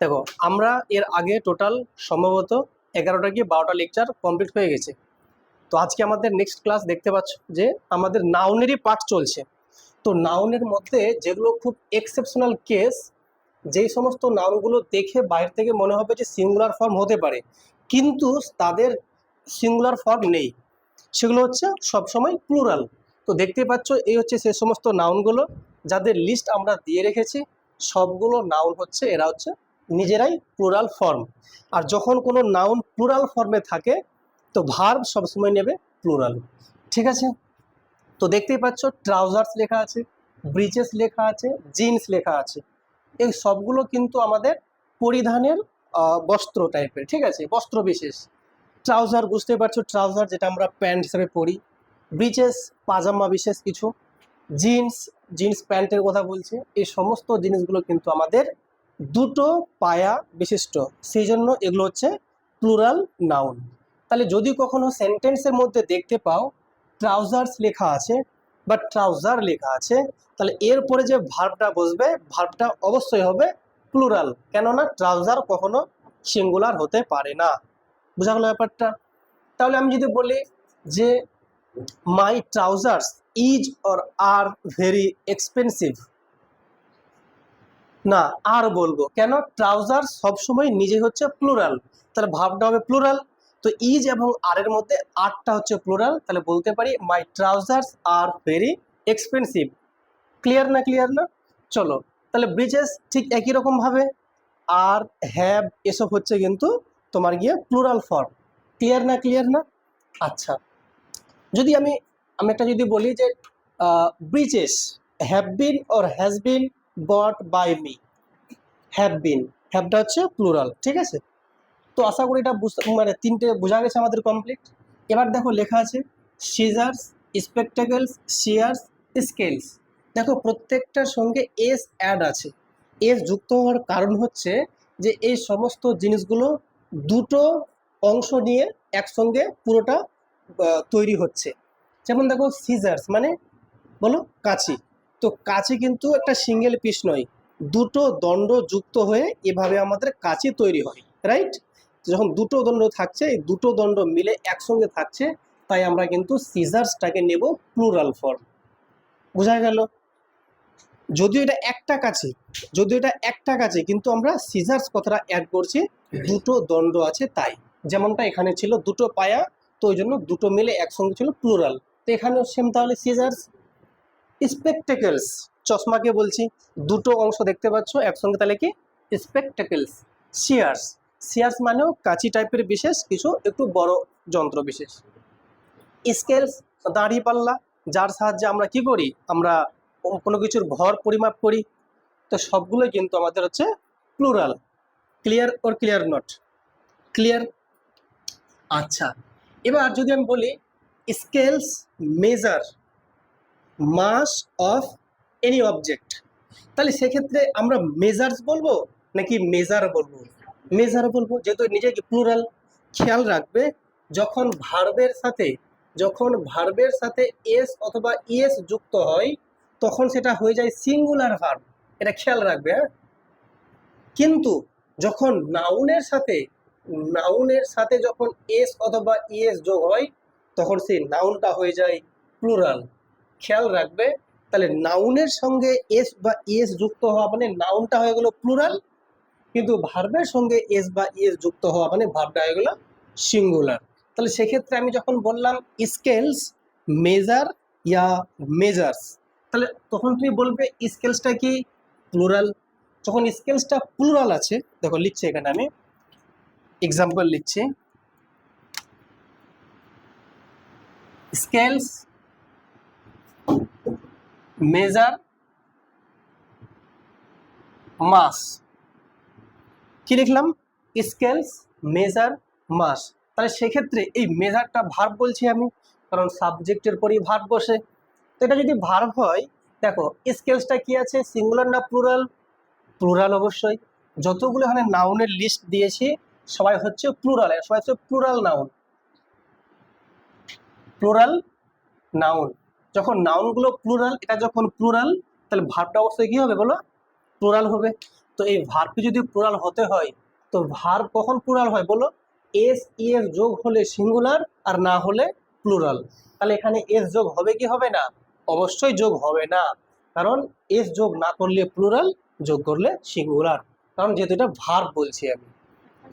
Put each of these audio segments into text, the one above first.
দেখো আমরা এর আগে টোটাল সম্ভবত 11টা কি 12টা লেকচার কমপ্লিট হয়ে গেছে। তো আজকে আমাদের নেক্সট ক্লাস দেখতে পাচ্ছ যে আমাদের নাউনেরই পার্ট চলছে। তো নাউনের মধ্যে যেগুলো খুব এক্সেপশনাল কেস, যেই সমস্ত নাউনগুলো দেখে বাইরে থেকে মনে হবে যে সিঙ্গুলার ফর্ম হতে পারে কিন্তু তাদের সিঙ্গুলার ফর্ম নেই, সেগুলো হচ্ছে সবসময় প্লুরাল। তো দেখতে পাচ্ছ এই হচ্ছে সে সমস্ত নাউনগুলো যাদের লিস্ট আমরা দিয়ে রেখেছি। সবগুলো নাউন হচ্ছে এরা হচ্ছে নিজেরাই প্লুরাল ফর্ম। আর যখন কোনো নাউন প্লুরাল ফর্মে থাকে তো ভার্ব সবসময় নেবে প্লুরাল। ঠিক আছে, তো দেখতেই পাচ্ছ ট্রাউজার্স লেখা আছে, ব্রিচেস লেখা আছে, জিন্স লেখা আছে। এই সবগুলো কিন্তু আমাদের পরিধানের বস্ত্র টাইপের, ঠিক আছে, বস্ত্র বিশেষ। ট্রাউজার বুঝতে পারছো, ট্রাউজার যেটা আমরা প্যান্ট হিসেবে পরি। ব্রিচেস পাজামা বিশেষ কিছু। জিন্স, জিন্স প্যান্টের কথা বলছে। এই সমস্ত জিনিসগুলো কিন্তু আমাদের দুটো পায়া বিশিষ্ট, সেই জন্য এগুলো হচ্ছে প্লুরাল নাউন। তাহলে যদি কখনো সেন্টেন্সের মধ্যে দেখতে পাও ট্রাউজার্স লেখা আছে বা ট্রাউজার লেখা আছে, তাহলে এরপরে যে ভার্বটা বসবে ভার্বটা অবশ্যই হবে প্লুরাল, কেননা ট্রাউজার কখনো সিঙ্গুলার হতে পারে না। বোঝা গেল ব্যাপারটা? তাহলে আমি যদি বলি যে my trousers is or are very expensive, না আর বলবো কেন, ট্রাউজার সবসময় নিজে হচ্ছে প্লুরাল, তাহলে ভাবটা হবে প্লুরাল। তো ইজ এবং আর এর মধ্যে আরটা হচ্ছে প্লুরাল, তাহলে বলতে পারি my trousers are very expensive. Clear না? ক্লিয়ার না? চলো, তাহলে ব্রিজেস ঠিক একই রকম ভাবে আর হ্যাভ এসব হচ্ছে কিন্তু তোমার গিয়ে প্লুরাল ফর্ম। ক্লিয়ার না? ক্লিয়ার না? আচ্ছা, যদি আমি আমি একটা যদি বলি যে breeches have been or has been bought by me, have been, হ্যাভটা হচ্ছে প্লুরাল, ঠিক আছে। তো আশা করি এটা মানে তিনটে বোঝা গেছে আমাদের কমপ্লিট। এবার দেখো লেখা আছে সিজার্স, স্পেকটেকলস, শিয়ার্স, স্কেলস। দেখো প্রত্যেকটার সঙ্গে এস অ্যাড আছে। এস যুক্ত হওয়ার কারণ হচ্ছে যে এই সমস্ত জিনিসগুলো দুটো অংশ নিয়ে একসঙ্গে পুরোটা তৈরি হচ্ছে। যেমন দেখো সিজার্স মানে বলো কাঁচি, তো কাঁচি কিন্তু একটা সিঙ্গেল পিস নয়, দুটো দণ্ড যুক্ত হয়ে এভাবে আমাদের কাঁচি তৈরি হয়, রাইট? যখন দুটো দণ্ড থাকছে, এই দুটো দণ্ড মিলে একসঙ্গে থাকছে, তাই আমরা কিন্তু সিজার্সটাকে নেব প্লুরাল ফর্ম। বোঝা গেল? যদিও এটা একটা কাছে, যদিও এটা একটা কাছে, কিন্তু আমরা সিজার্স কথাটা অ্যাড করছি, দুটো দণ্ড আছে তাই। যেমনটা এখানে ছিল দুটো পায়া, তো ওই জন্য দুটো মিলে একসঙ্গে ছিল প্লুরাল। তো এখানেও সেম, তাহলে সিজার্স। স্পেকটেকলস, চশমাকে বলছি, দুটো অংশ দেখতে পাচ্ছ একসঙ্গে, তাহলে কি স্পেকটেকলস। শিয়ার্স, শিয়ার্স মানেও কাঁচি টাইপের বিশেষ কিছু, একটু বড় যন্ত্র বিশেষ। স্কেলস, দাঁড়ি পাল্লা, যার সাহায্যে আমরা কি করি, আমরা কোনো কিছুর ভর পরিমাপ করি। তো সবগুলোই কিন্তু আমাদের হচ্ছে plural. Clear or clear not? Clear? আচ্ছা, এবার যদি আমি বলি scales measure mass of any object, তাহলে সেক্ষেত্রে আমরা মেজার্স বলবো নাকি মেজার বলবো? মেজার বলবো, যেহেতু নিজে প্লুরাল। খেয়াল রাখবে যখন ভার্বের সাথে এস অথবা ইএস যুক্ত হয় তখন সেটা হয়ে যায় সিঙ্গুলার ভার্ব, এটা খেয়াল রাখবে, হ্যাঁ। কিন্তু যখন নাউনের সাথে যখন এস অথবা ইএস যোগ হয় তখন সেই নাউনটা হয়ে যায় প্লুরাল। খেয়াল রাখবে, তাহলে নাউনের সঙ্গে এস বা ইএস যুক্ত হওয়া মানে নাউনটা হয়ে গেল প্লুরাল, কিন্তু ভার্বের সঙ্গে এস বা ইএস যুক্ত হওয়া মানে ভার্বটা হয়ে গেল সিঙ্গুলার। তাহলে সেক্ষেত্রে আমি যখন বললাম স্কেলস মেজার ইয়া মেজার্স, তাহলে তখন তুমি বলবে স্কেলসটা কি প্লুরাল। যখন স্কেলসটা প্লুরাল আছে, দেখো লিখছি এখানে, আমি এক্সাম্পল লিখছি, স্কেলস মেজার মাস। কি লিখলাম? স্কেলস মেজার মাস। তাহলে সেক্ষেত্রে এই মেজারটা ভার্ব বলছি আমি, কারণ সাবজেক্টের পরই ভার্ব বসে। তো এটা যদি ভার্ব হয়, দেখো স্কেলসটা কি আছে, সিঙ্গুলার না প্লুরাল? প্লুরাল অবশ্যই। যতগুলো এখানে নাউনের লিস্ট দিয়েছি সবাই হচ্ছে প্লুরাল, সবাই হচ্ছে প্লুরাল নাউন। প্লুরাল নাউন, যখন নাউনগুলো প্লুরাল, এটা যখন প্লুরাল, তাহলে ভার্বটা অবশ্যই কি হবে বলো? প্লুরাল হবে। তো এই ভার্বটি যদি প্লুরাল হতে হয়, তো ভার্ব কখন প্লুরাল হয় বলো? এস ই এর যোগ হলে সিঙ্গুলার, আর না হলে প্লুরাল। তাহলে এখানে এস যোগ হবে কি হবে না? অবশ্যই যোগ হবে না, কারণ এস যোগ না করলে প্লুরাল, যোগ করলে সিঙ্গুলার, কারণ যেহেতু এটা ভার্ব বলছি আমি।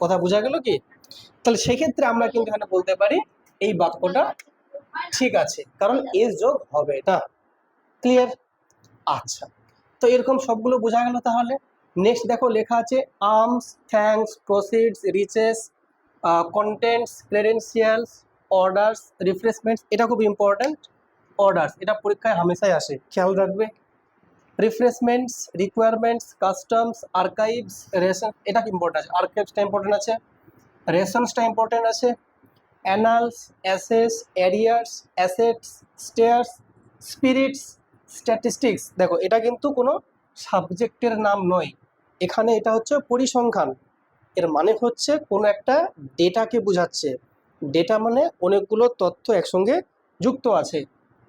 কথা বোঝা গেল কি? তাহলে সেক্ষেত্রে আমরা কিন্তু এখানে বলতে পারি এই বাক্যটা ঠিক আছে, কারণ এস যোগ হবে না। ক্লিয়ার? আচ্ছা, তো এরকম সবগুলো বোঝা গেল। তাহলে নেক্সট দেখো লেখা আছে arms, thanks, proceeds, riches, contents, credentials, orders, refreshments. এটা খুব ইম্পর্ট্যান্ট। অর্ডার্স এটা পরীক্ষায় হামেশাই আসে, খেয়াল রাখবে। Refreshments, requirements, customs, archives, ration, এটা ইম্পর্টেন্ট আছে। আর্কাইভসটা ইম্পর্টেন্ট আছে, রেশনসটা ইম্পর্টেন্ট আছে, annals, ashes, arrears, assets, stairs, spirits, statistics. দেখো এটা কিন্তু কোনো সাবজেক্টের নাম নয়, এখানে এটা হচ্ছে পরিসংখ্যান। এর মানে হচ্ছে কোনো একটা ডেটাকে বোঝাচ্ছে। ডেটা মানে অনেকগুলো তথ্য একসঙ্গে যুক্ত আছে।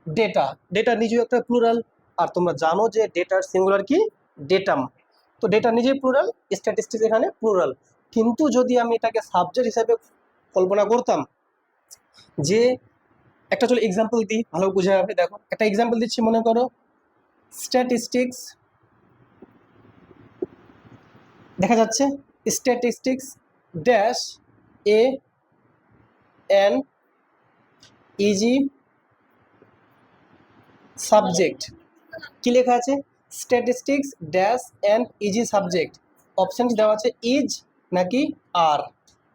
ডেটা, ডেটা নিজেও একটা প্লুরাল। আর তোমরা জানো যে ডেটার সিঙ্গুলার কি? ডেটাম। তো ডেটা নিজেই প্লুরাল, স্ট্যাটিস্টিক্স এখানে প্লুরাল। কিন্তু যদি আমি এটাকে সাবজেক্ট হিসাবে কল্পনা করতাম, যে একটা চলো এক্সাম্পল দিই, ভালো বোঝা যাবে। দেখো একটা এক্সাম্পল দিচ্ছি, মনে করো স্ট্যাটিস্টিক্স, দেখা যাচ্ছে statistics dash A N easy subject. কি লেখা আছে? Statistics dash N easy subject. Option দেওয়া আছে ইজ নাকি আর,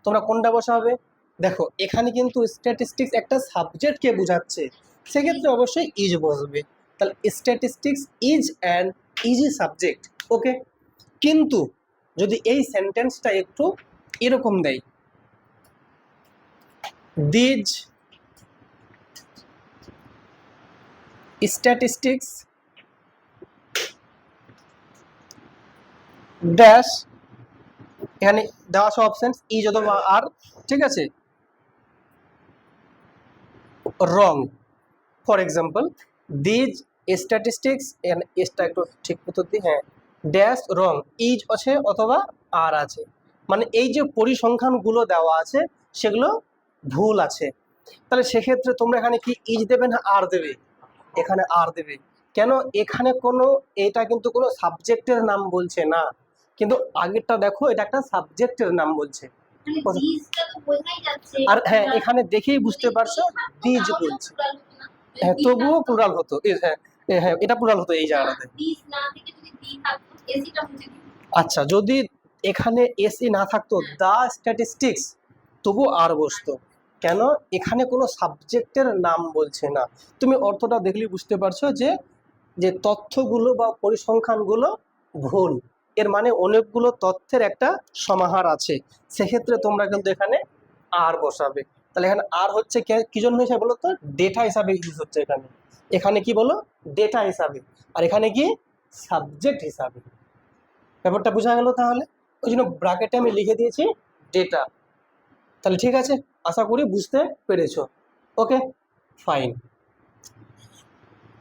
তোমরা কোনটা বসাবে? দেখো এখানে কিন্তু স্ট্যাটিস্টিক্স একটা সাবজেক্টকে বোঝাচ্ছে, সেক্ষেত্রে অবশ্যই ইজ বসবে। তাহলে statistics is an easy subject. Okay, কিন্তু যদি এই সেন্টেন্সটা একটু এরকম দেয়, দিজ স্ট্যাটিস্টিক্স ড্যাশ, এখানে দেওয়া আছে অপশন ইজ অথবা আর, ঠিক আছে, রং। ফর এক্সাম্পল দিজ স্ট্যাটিস্টিক্স, এখানে এসটা একটু ঠিক মতো দিই, হ্যাঁ, ড্যাশ রং, ইজ আছে অথবা আর আছে, মানে এই যে পরিসংখ্যানগুলো দেওয়া আছে সেগুলো ভুল আছে। তাহলে সেক্ষেত্রে তোমরা এখানে কি ইজ দেবে না আর দেবে? এখানে আর দেবে। কেন? এখানে কোনো, এটা কিন্তু কোনো সাবজেক্টের নাম বলছে না, কিন্তু আগেরটা দেখো এটা একটা সাবজেক্টের নাম বলছে। আর হ্যাঁ, এখানে দেখেই বুঝতে পারছো দিজ বলছে, হ্যাঁ তবুও প্লুরাল হতো। হ্যাঁ হ্যাঁ, এটা প্লুরাল হতো এই জায়গাটাতে। আচ্ছা, যদি এখানে এসি না থাকতো, দা স্ট্যাটিস্টিক্স, তবু আর বসতো। কেন? এখানে কোনো সাবজেক্টের নাম বলছে না। তুমি অর্থটা দেখলেই বুঝতে পারছো যে যে তথ্যগুলো বা পরিসংখ্যানগুলো ভুল, এর মানে অনেকগুলো তথ্যের একটা সমাহার আছে। সেক্ষেত্রে তোমরা কিন্তু এখানে আর বসাবে। তাহলে এখানে আর হচ্ছে কি জন্য হিসাবে বলো তো? ডেটা হিসাবে ইউজ হচ্ছে এখানে। এখানে কি বলো? ডেটা হিসাবে, আর এখানে কি? সাবজেক্ট হিসাবে। ব্যাপারটা বোঝা গেল তাহলে? ওই জন্য ব্র্যাকেটে আমি লিখে দিয়েছি ডেটা। তাহলে ঠিক আছে, আশা করি বুঝতে পেরেছো। ওকে, ফাইন।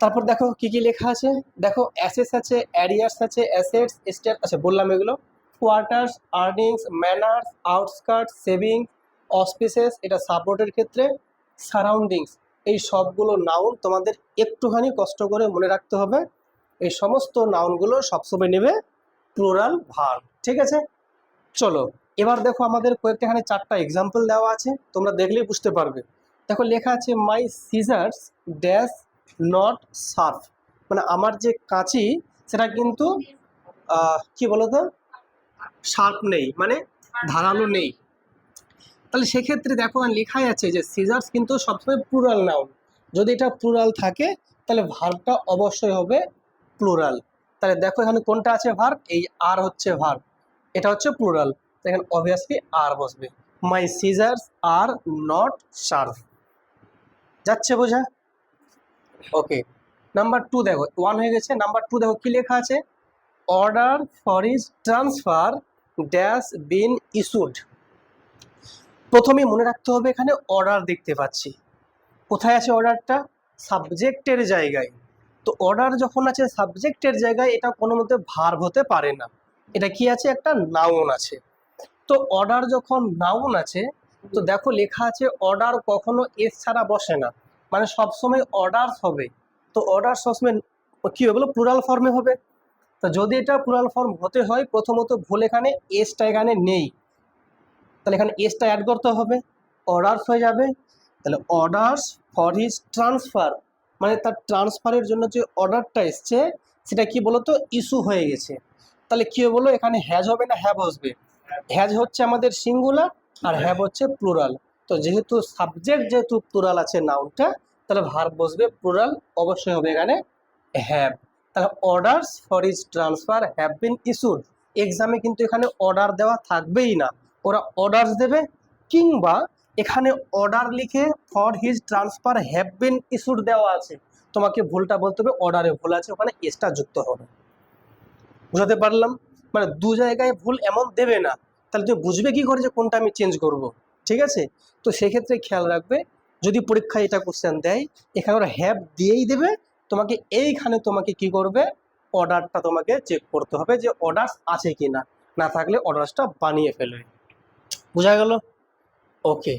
তারপর দেখো কি কি লেখা আছে। দেখো অ্যাসেটস আছে, অ্যারিয়ার্স আছে, অ্যাসেটস স্টেট আছে, বললাম এগুলো। Quarters, earnings, manners, outskirts, saving, auspices, এটা সাপোর্টের ক্ষেত্রে, সারাউন্ডিংস, এই সবগুলো নাউন তোমাদের একটুখানি কষ্ট করে মনে রাখতে হবে। এই সমস্ত নাউনগুলো সবসময় নেবে প্লুরাল ভার্ব, ঠিক আছে? চলো এবার দেখো আমাদের কয়েকটা এখানে 4টা এক্সাম্পল দেওয়া আছে, তোমরা দেখলেই বুঝতে পারবে। দেখো লেখা আছে মাই সিজার্স ড্যাশ নট শার্প, মানে আমার যে কাঁচি সেটা কিন্তু কি বলতো, শার্প নেই, মানে ধারালো নেই। তাহলে সেক্ষেত্রে দেখো লেখাই আছে যে সিজার্স কিন্তু সবসময় প্লুরাল নাউন, যদি এটা প্লুরাল থাকে তাহলে ভার্বটা অবশ্যই হবে প্লুরাল। তাহলে দেখো এখানে কোনটা আছে ভার্ব? এই আর হচ্ছে ভার্ব, এটা হচ্ছে প্লুরাল, এখানে অবভিয়াসলি আর বসবে। মাই সিজার্স আর নট শার্প, যাচ্ছে বোঝা? ওকে, নাম্বার 2 দেখো, 1 হয়ে গেছে। নাম্বার 2 দেখো কি লেখা আছে, order for is transfer dash been issued. প্রথমেই মনে রাখতে হবে এখানে অর্ডার দেখতে পাচ্ছি, কোথায় আছে অর্ডারটা? সাবজেক্টের জায়গায়। তো অর্ডার যখন আছে সাবজেক্টের জায়গায়, এটা কোনো মতে ভার্ব হতে পারে না। এটা কি আছে, একটা নাউন আছে। তো অর্ডার যখন নাউন আছে, তো দেখো লেখা আছে অর্ডার কখনো এস ছাড়া বসে না, মানে সবসময় অর্ডারস হবে। তো অর্ডার সবসময় কি হবে, প্লুরাল ফর্মে হবে। তো যদি এটা প্লুরাল ফর্ম হতে হয়, প্রথমত ভুল এখানে এসটা এখানে নেই, তাহলে এখানে এসটা অ্যাড করতে হবে, অর্ডারস হয়ে যাবে। তাহলে অর্ডারস ফর হিজ ট্রান্সফার, মানে তার ট্রান্সফারের জন্য যে অর্ডারটা এসছে সেটা কি বলতো, ইস্যু হয়ে গেছে। তাহলে কি বলো, এখানে হ্যাজ হবে না হ্যাভ আসবে? হ্যাজ হচ্ছে আমাদের সিঙ্গুলার আর হ্যাভ হচ্ছে প্লুরাল। তো যেহেতু সাবজেক্ট যেহেতু প্লুরাল আছে নাউনটা, তাহলে ভার্ব বসবে প্লুরাল, অবশ্যই হবে এখানে হ্যাভ। তাহলে orders for his transfer have been issued. এক্সামে কিন্তু এখানে অর্ডার দেওয়া থাকবেই না, ওরা অর্ডারস দেবে, কিংবা এখানে অর্ডার লিখে for his transfer have been issued দেওয়া আছে, তোমাকে ভুলটা বলতে হবে অর্ডারে ভুল আছে, ওখানে এসটা যুক্ত হবে। বুঝাতে পারলাম? মানে দু জায়গায় ভুল এমন দেবে না, তাহলে তুমি বুঝবে কি করে যে কোনটা আমি চেঞ্জ করব। ঠিক আছে, তো সেক্ষেত্রে খেয়াল রাখবে, যদি পরীক্ষায় এটা কোশ্চেন দেয়, এখানে ওরা হ্যাভ দিয়েই দেবে, তোমাকে এইখানে তোমাকে কি করবে, অর্ডারটা তোমাকে চেক করতে হবে যে অর্ডারস আছে কি না, না থাকলে অর্ডারসটা বানিয়ে ফেলবে। বোঝা গেল? ওকে,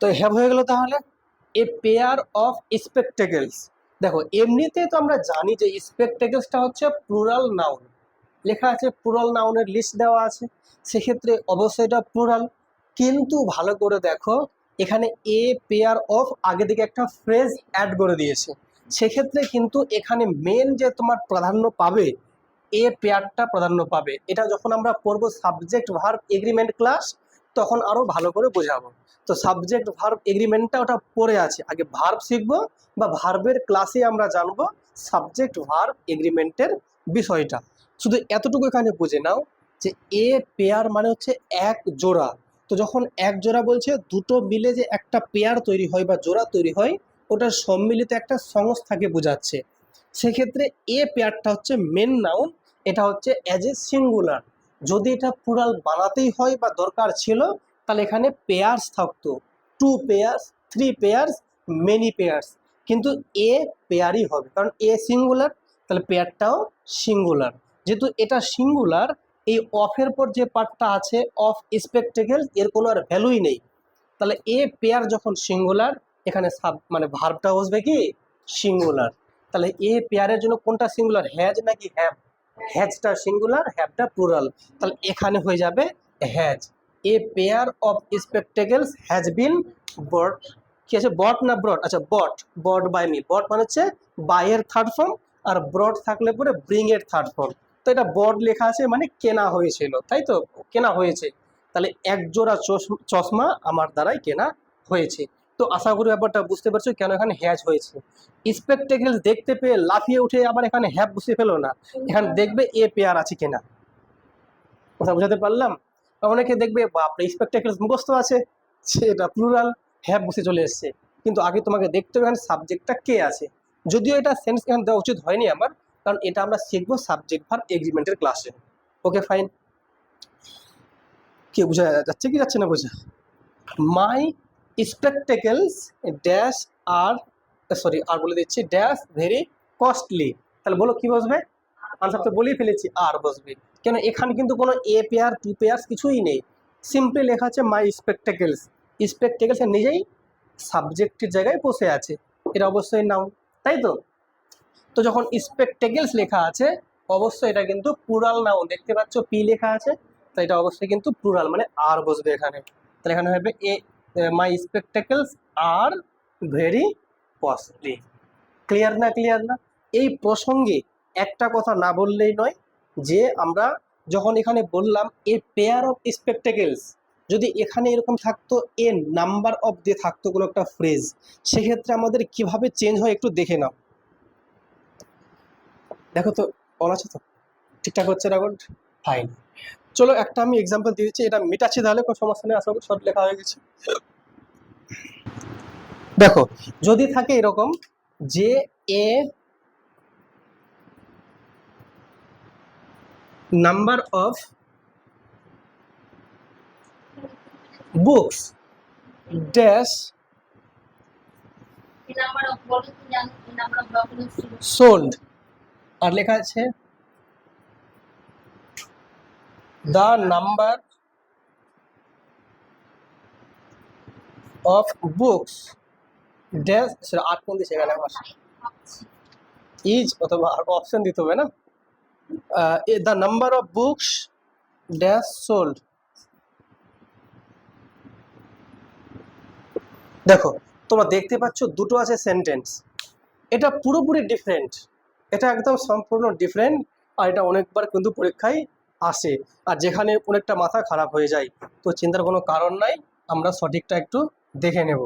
তো হ্যাভ হয়ে গেল। তাহলে এ পেয়ার অফ স্পেকটেকলস, দেখো এমনিতে তো আমরা জানি যে স্পেকটেকলসটা হচ্ছে প্লুরাল নাউন, লেখা আছে প্লুরাল নাউনের লিস্ট দেওয়া আছে, সেক্ষেত্রে অবশ্যই এটা প্লুরাল। কিন্তু ভালো করে দেখো, এখানে এ পেয়ার অফ আগে থেকে একটা ফ্রেজ অ্যাড করে দিয়েছে, সেক্ষেত্রে কিন্তু এখানে মেন যে তোমার প্রাধান্য পাবে, এ পেয়ারটা প্রাধান্য পাবে। এটা যখন আমরা পড়বো সাবজেক্ট ভার্ব এগ্রিমেন্ট ক্লাস, তখন আরো ভালো করে বোঝাবো। তো সাবজেক্ট ভার্ব এগ্রিমেন্টটা ওটা পড়ে আছে, আগে ভার্ব শিখবো বা ভার্বের ক্লাসে আমরা জানবো সাবজেক্ট ভার্ব এগ্রিমেন্টের বিষয়টা। শুধু এতটুকু এখানে বুঝে নাও যে এ পেয়ার মানে হচ্ছে এক জোড়া। তো যখন এক জোড়া বলছে, দুটো মিলে যে একটা পেয়ার তৈরি হয় বা জোড়া তৈরি হয়, ওটার সম্মিলিত একটা সংস্থাকে বোঝাচ্ছে। সেক্ষেত্রে এ পেয়ারটা হচ্ছে মেন নাউন, এটা হচ্ছে অ্যাজ এ সিঙ্গুলার। যদি এটা প্লুরাল বানাতেই হয় বা দরকার ছিল, তাহলে এখানে পেয়ার্স থাকতো, two pairs, three pairs, many pairs. কিন্তু এ পেয়ারই হবে, কারণ এ সিঙ্গুলার, তাহলে পেয়ারটাও সিঙ্গুলার। যেহেতু এটা সিঙ্গুলার, এই অফের পর যে পার্টটা আছে অফ স্পেকটেকলস, এর কোনো আর ভ্যালুই নেই। তাহলে এ পেয়ার যখন সিঙ্গুলার, এখানে সাব মানে ভার্বটা বসবে কি সিঙ্গুলার। তাহলে এ পেয়ারের জন্য কোনটা সিঙ্গুলার, হ্যাজ নাকি হ্যাভ? হ্যাজটা সিঙ্গুলার, হ্যাভটা প্লুরাল, তাহলে এখানে হয়ে যাবে has. A pair of spectacles has been bought. কি আছে, বট না ব্রট? আচ্ছা বট, বট বাই মি। বট মানে হচ্ছে বাই এর থার্ড ফর্ম, আর ব্রট থাকলে পরে ব্রিং এর থার্ড ফর্ম। তো এটা বট লেখা আছে মানে কেনা হয়েছিল, তাই তো, কেনা হয়েছে। তাহলে এক জোড়া চশমা আমার দ্বারাই কেনা হয়েছে। তো আশা করি ব্যাপারটা বুঝতে পারছো কেন এখানে হ্যাজ হয়েছে। স্পেকটেকলস দেখতে পেয়ে লাফিয়ে উঠে আবার এখানে হ্যাভ বসে ফেলো না, এখানে দেখবে এ পেয়ার আছে কিনা। কথা বুঝাতে পারলাম? অনেকে দেখবে বাপরে স্পেকটেকলস মুখস্থ আছে, সেটা প্লুরাল, হ্যাভ বসে চলে এসছে। কিন্তু আগে তোমাকে দেখতে হবে এখানে সাবজেক্টটা কে আছে। যদিও এটা সেন্স এখানে দেওয়া উচিত হয়নি আমার, কারণ এটা আমরা শিখবো সাবজেক্ট ভার্ব এগ্রিমেন্টের ক্লাসে। ওকে ফাইন, কি বোঝা যাচ্ছে কি যাচ্ছে না বোঝা? মাই স্পেকটেকলস ড্যাশ আর, সরি আর বলে দিচ্ছি, ড্যাশ ভেরি কস্টলি। তাহলে বলো কি বসবে? আনসার তো বলেই ফেলেছি, আর বসবে। কেন, এখানে কিন্তু কোনো এ পেয়ার টু পেয়ার্স কিছুই নেই, সিম্পলি লেখা আছে মাই স্পেকটেকলস। স্পেকটেকলস নিজেই সাবজেক্টের জায়গায় বসে আছে, এটা অবশ্যই নাউন, তাই তো। তো যখন স্পেকটেকলস লেখা আছে, অবশ্যই এটা কিন্তু প্লুরাল নাউন, দেখতে পাচ্ছ পি লেখা আছে, তো এটা অবশ্যই কিন্তু প্লুরাল, মানে আর বসবে এখানে। তাহলে এখানে হবে এ মাই স্পেকটেকলস আর ভেরি কস্টলি। ক্লিয়ার না? ক্লিয়ার না? এই প্রসঙ্গে একটা কথা না বললেই নয়, যে আমরা যখন এখানে বললাম এ পেয়ার অফ স্পেকটেকলস, যদি এখানে এরকম থাকতো এ নাম্বার অফ দিয়ে থাকতো কোনো একটা ফ্রেজ, সেক্ষেত্রে আমাদের কিভাবে চেঞ্জ হয় একটু দেখে নাও। দেখো তো, অন আছে তো, ঠিকঠাক হচ্ছে রেকর্ড? ফাইন। চলো একটা আমি এক্সাম্পল দিয়ে দিচ্ছি, এটা মিটাচ্ছি, তাহলে কোনো সমস্যা নেই, আশা করি সব লেখা হয়ে গেছে। দেখো, যদি থাকে এরকম যে a number of books dash sold, আর লেখা আছে the number of books dash, আর কোন দিছে এখানে আমার ইজ অথবা আর অপশন দিতে হবে না, the number of books dash sold. দেখো তোমরা দেখতে পাচ্ছ দুটো আছে সেন্টেন্স, এটা পুরোপুরি ডিফারেন্ট, এটা একদম সম্পূর্ণ ডিফারেন্ট, আর এটা অনেকবার কিন্তু পরীক্ষায় আসে, আর যেখানে অনেকটা মাথা খারাপ হয়ে যায়, তো চিন্তার কোনো কারণ নাই, আমরা সঠিকটা একটু দেখে নেব।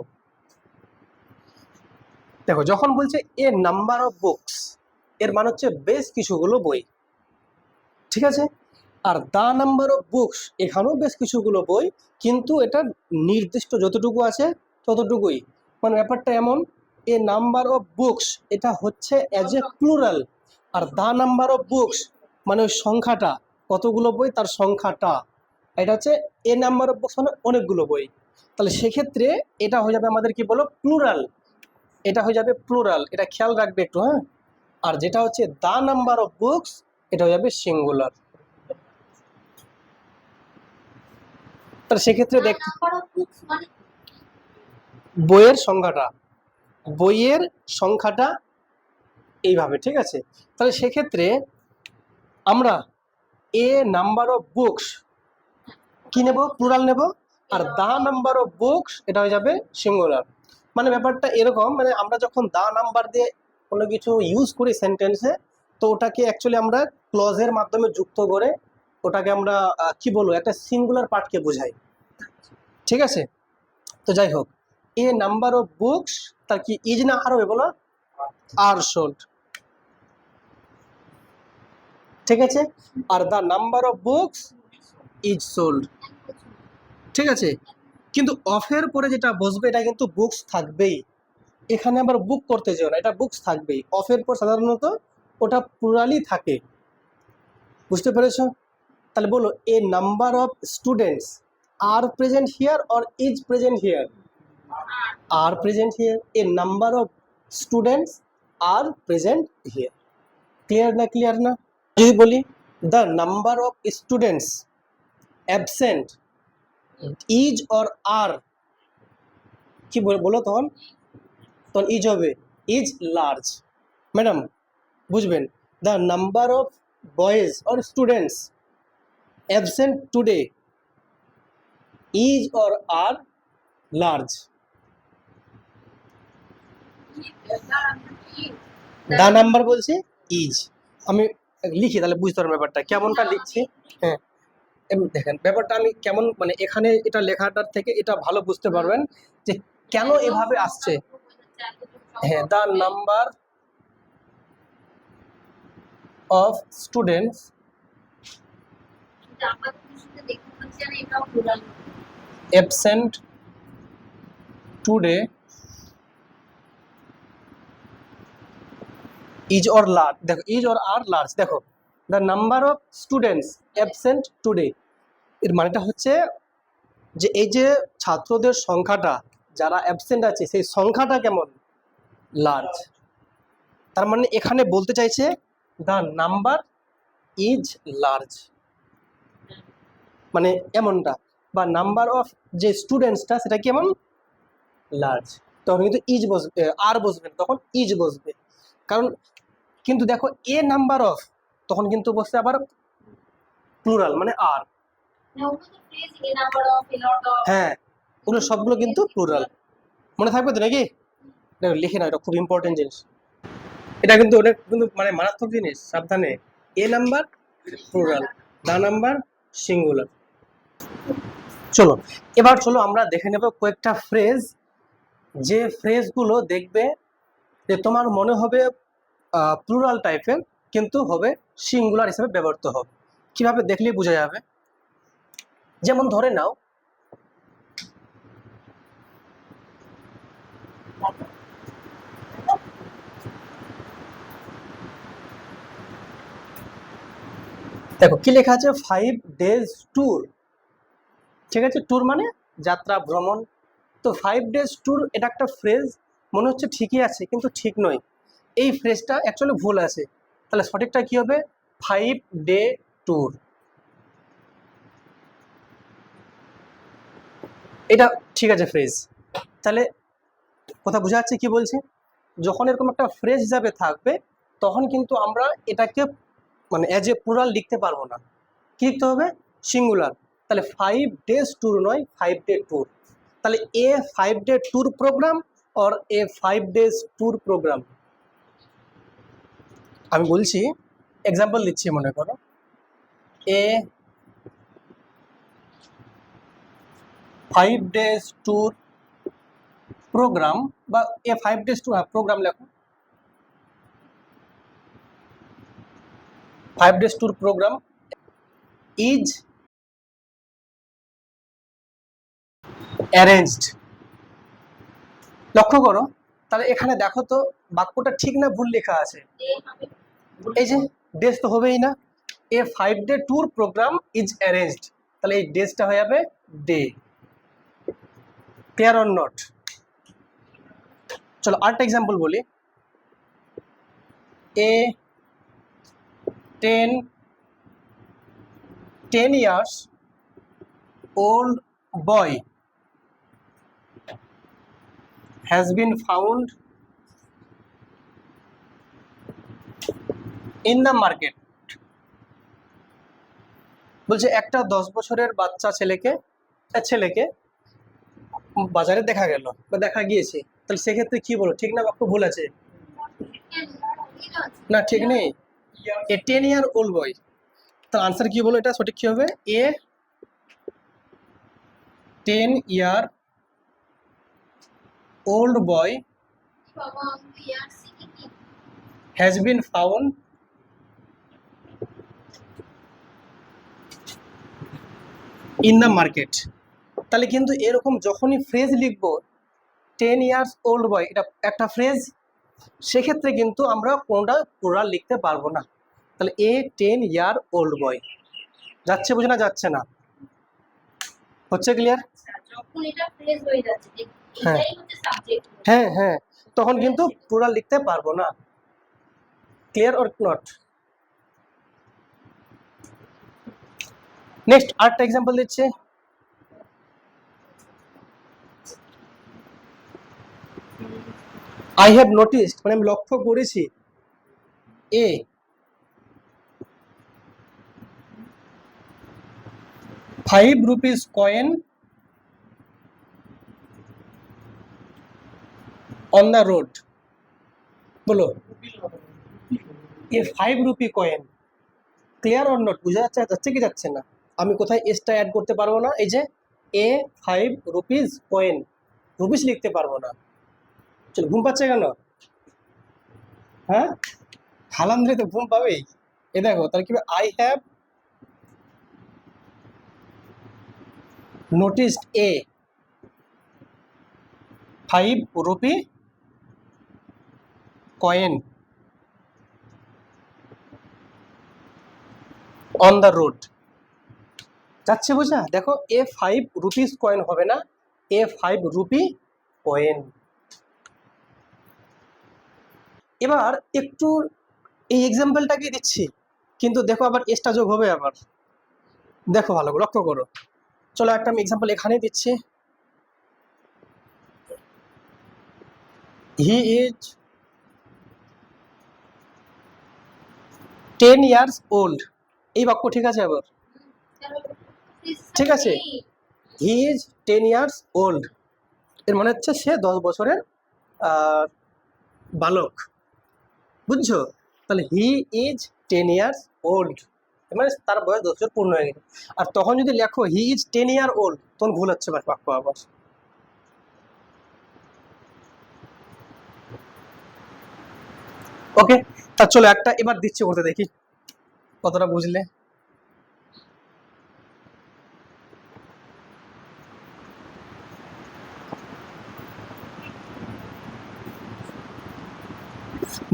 দেখো যখন বলছে এ নাম্বার অফ বুকস, এর মানে হচ্ছে বেশ কিছুগুলো বই, ঠিক আছে। আর দা নাম্বার অফ বুকস, এখানেও বেশ কিছুগুলো বই, কিন্তু এটা নির্দিষ্ট যতটুকু আছে ততটুকুই, মানে ব্যাপারটা এমন, এ নাম্বার অফ বুকস এটা হচ্ছে অ্যাজ এ প্লুরাল, আর দা নাম্বার অফ বুকস মানে ওই সংখ্যাটা, কতগুলো বই তার সংখ্যাটা, এটা হচ্ছে এ নাম্বার অফ বুকস মানে অনেকগুলো বই, তাহলে সেক্ষেত্রে এটা হয়ে যাবে আমাদের কি বলো প্লুরাল, এটা হয়ে যাবে প্লুরাল, এটা খেয়াল রাখবে একটু, হ্যাঁ। আর যেটা হচ্ছে দা নাম্বার অফ বুকস এটা হয়ে যাবে সিঙ্গুলার। তাহলে সেক্ষেত্রে দেখ বইয়ের সংখ্যাটা, বইয়ের সংখ্যাটা এইভাবে, ঠিক আছে। তাহলে সেক্ষেত্রে আমরা এ নাম্বার অফ বুকস কি নেব, প্লুরাল নেব, আর দা নাম্বার অফ বুকস এটা হয়ে যাবে সিঙ্গুলার। মানে ব্যাপারটা এরকম, মানে আমরা যখন দা নাম্বার দিয়ে কোনো কিছু ইউজ করি সেন্টেন্সে, তো ওটাকে অ্যাকচুয়ালি আমরা ক্লজের মাধ্যমে যুক্ত করে ওটাকে আমরা কি বলবো একটা সিঙ্গুলার পার্টকে বোঝাই, ঠিক আছে। তো যাই হোক, এ নাম্বার অফ বুকস তার কি ইজ না আর হবে বলো, আর সোল্ড, ঠিক আছে। Are the number of books is sold, ঠিক আছে। কিন্তু অফের পরে যেটা বসবে এটা কিন্তু বুকস থাকবেই, এখানে আবার বুক করতে যেও না, এটা বুকস থাকবেই, অফের পর সাধারণত ওটা প্লুরালই থাকে, বুঝতে পেরেছো। তাহলে বলো a number of students are present here or is present here, are present here, a number of students are present here, clear না, ক্লিয়ার না। যদি বলি the number of students absent is or are, কি বলো তখন, তখন is হবে, is large, madam বুঝবেন। The number of boys or students absent today is or are large, the number বলছে ইজ, আমি লিখি তাহলে বুঝতে পারবেন ব্যাপারটা কেমনটা লিখছি, হ্যাঁ। দেখেন ব্যাপারটা আমি কেমন, মানে এখানে এটা লেখাটার থেকে এটা ভালো বুঝতে পারবেন যে কেন এভাবে আসছে। হ্যাঁ, the number of students absent today is or large, দেখো ইজ অর আর লার্জ, দেখো the number of students absent today, এর মানেটা হচ্ছে যে এই যে ছাত্রদের সংখ্যাটা যারা অ্যাবসেন্ট আছে সেই সংখ্যাটা কেমন, লার্জ। তার মানে এখানে বলতে চাইছে দ্য নাম্বার ইজ লার্জ, মানে এমনটা, বা নাম্বার অফ যে স্টুডেন্টসটা সেটা কেমন লার্জ, তখন কিন্তু ইজ বসবে, আর বসবে না, তখন ইজ বসবে, কারণ কিন্তু দেখো এ নাম্বার অফ তখন কিন্তু বসছে আবার প্লুরাল মানে আর, হ্যাঁ ওগুলো সবগুলো কিন্তু প্লুরাল, মনে থাকবে তো নাকি, লিখে না, এটা খুব ইম্পর্টেন্ট জিনিস, এটা কিন্তু ওটা কিন্তু মানে মারাত্মক জিনিস, সাবধানে। এ number plural, the number singular. চলো এবার চলো আমরা দেখে নেব কয়েকটা ফ্রেজ, যে ফ্রেজগুলো দেখবে যে তোমার মনে হবে প্লুরাল টাইপের কিন্তু হবে সিঙ্গুলার হিসেবে ব্যবহৃত হবে, কিভাবে দেখলেই বোঝা যাবে। যেমন ধরে নাও দেখো কি লেখা আছে, 5 days ট্যুর, ঠিক আছে, ট্যুর মানে যাত্রা ভ্রমণ, তো 5 days ট্যুর এটা একটা ফ্রেজ, মনে হচ্ছে ঠিকই আছে কিন্তু ঠিক নয়, এই ফ্রেজটা অ্যাকচুয়ালি ভুল আছে, তাহলে সঠিকটা কি হবে 5 day ট্যুর, এটা ঠিক আছে ফ্রেজ। তাহলে কথা বোঝা যাচ্ছে কি বলছে? যখন এরকম একটা ফ্রেজ হিসাবে থাকবে তখন কিন্তু আমরা এটাকে মানে অ্যাজ এ প্লুরাল লিখতে পারবো না। কি লিখতে হবে? সিঙ্গুলার। তাহলে 5 days ট্যুর নয়, 5 day ট্যুর। তাহলে a 5 day tour programme or a 5 days tour programme. আমি বলছি, এক্সাম্পল দিচ্ছি, মনে করো এ 5 days ট্যুর প্রোগ্রাম, বা এ 5 days ট্যুর প্রোগ্রাম লেখো, 5 days tour programme is arranged. লক্ষ্য করো, তাহলে এখানে দেখো তো বাক্যটা ঠিক না ভুল লেখা আছে? এই যে ডেজ তো হবেই না, এ 5 day tour programme is arranged, তাহলে এই ডেজটা হয়ে যাবে ডে। Clear or not? চলো আরেকটা এক্সাম্পল বলি। এ 10 years old boy has been found in the market। বলছে একটা 10 বছরের বাচ্চা ছেলেকে বাজারে দেখা গেল বা দেখা গিয়েছে। তাহলে সেক্ষেত্রে কি বলো, ঠিক না বাক্য ভুল আছে? না, ঠিক নেই। এ 10 year old boy, তার আনসার কি বলো? এটা সঠিক কি হবে? এ 10 year old boy has been found in the market। তাহলে কিন্তু এরকম যখনই ফ্রেজ লিখবো 10 years old boy, এটা একটা ফ্রেজ, সেক্ষেত্রে কিন্তু আমরা কোনটা প্লুরাল লিখতে পারবো না। তাহলে এ 10 year old boy। যাচ্ছে বুঝে না যাচ্ছে না? হচ্ছে ক্লিয়ার? যখন এটা ফ্রেজ হয়ে যাচ্ছে যে হ্যাঁ এটাই হচ্ছে সাবজেক্ট, হ্যাঁ হ্যাঁ, তখন কিন্তু প্লুরাল লিখতে পারবো না। Clear or not? নেক্সট আরেকটা এক্সাম্পল দিচ্ছে। আই হ্যাভ নোটিসড, মানে আমি লক্ষ্য করেছি, এ 5 rupees coin on the road। বলো, এ 5 rupee coin. Clear or not? বুঝা যাচ্ছে কি যাচ্ছে না? আমি কোথায় এসটা অ্যাড করতে পারবো না? এই যে এ 5 rupees কয়েন, রুপিস লিখতে পারবো না। চলো, ঘুম পাচ্ছে কেন? হ্যাঁ, হালান্দ্রে তো ঘুম পাবেই। এ দেখো, তাহলে কি I have noticed A 5 rupee coin on the road. যাচ্ছে বোঝা? দেখো, এ 5 rupees কয়েন হবে না, এ 5 rupee কয়েন। এবার একটু এই এক্সাম্পলটাকে দিচ্ছি, কিন্তু দেখো আবার এসটা যোগ হবে আবার। দেখো ভালো করে লক্ষ্য করো। চলো একটা আমি এক্সাম্পল এখানে দিচ্ছি। He is 10 years old। এই বাক্য ঠিক আছে আবার? ঠিক আছে, হি ইজ 10 years old, এর মানে হচ্ছে সে 10 বছরের বালক। বুঝছো? তাহলে হি ইজ 10 years old, মানে তার বয়স 10 বছর পূর্ণ হয়ে গেছে। আর তখন যদি লেখো হি ইজ 10 year old, তখন ভুল হচ্ছে বাক্য আবার। ওকে, তা চলো একটা এবার দিচ্ছি করতে, দেখি কতটা বুঝলে।